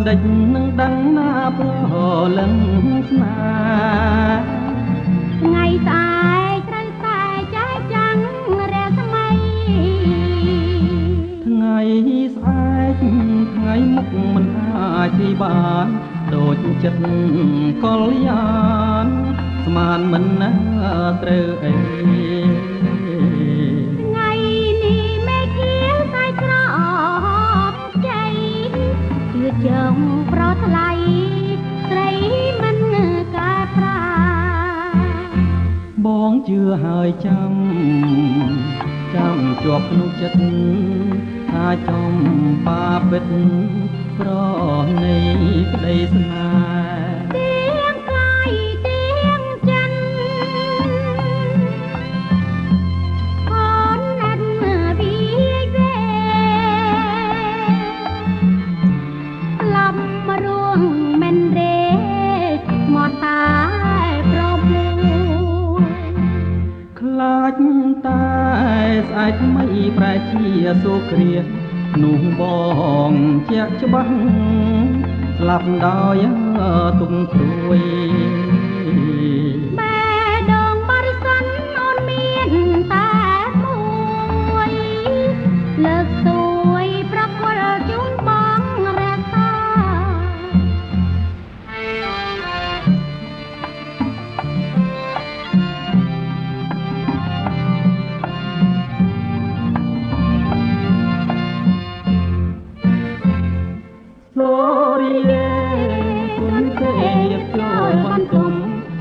ដេចនឹងដឹងណាប្រលឹងស្នេហ៍ថ្ងៃស្អែកត្រូវតែចែកចាំងរស្មីថ្ងៃស្អែកថ្ងៃមុខមិនអាចទីបានដូចចិត្តកលយានស្មានមិនណាត្រូវអីថ្ងៃនេះមេឃាសាយក្រប់ใจជឿជើងប្រថ្លៃស្រីមិនកើតប្រាបងជឿហើយចាំជាប់ក្នុងចិត្តថាចំបាពិតប្រណីក្តីស្នេហ៍ទៀងកាយទៀងចិនអូនណាត់វិវេស្លាប់រួងមិនរេមកតាប្រមូលខ្លាចតែស្អែកថ្មីប្រែជាសូគ្រានោះបងជាក់ច្បាស់ស្លាប់ដោយទុំព្រួយបែដងបរិសិនអូនមានតែមួយលើកទួយប្រគល់ជូនបងរក្សា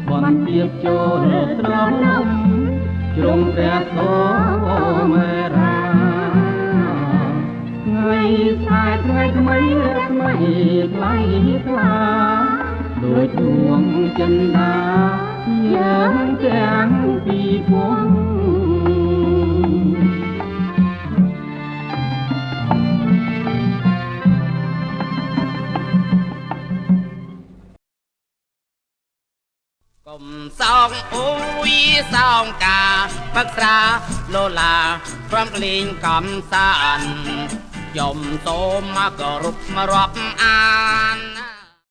បន្ទាបចូលត្រង់ជ្រុំព្រះសូមេរាថ្ងៃស្អែកថ្ងៃថ្មីរស្មីថ្លៃថ្លាដូចដួងចិន្តាយើងទាំងពីរភពកុំសោកអ៊ូយសោងកាផឹកស្រាឡូឡាព្រមក្លែងកំសានយំសូមមកគោរពរាប់អា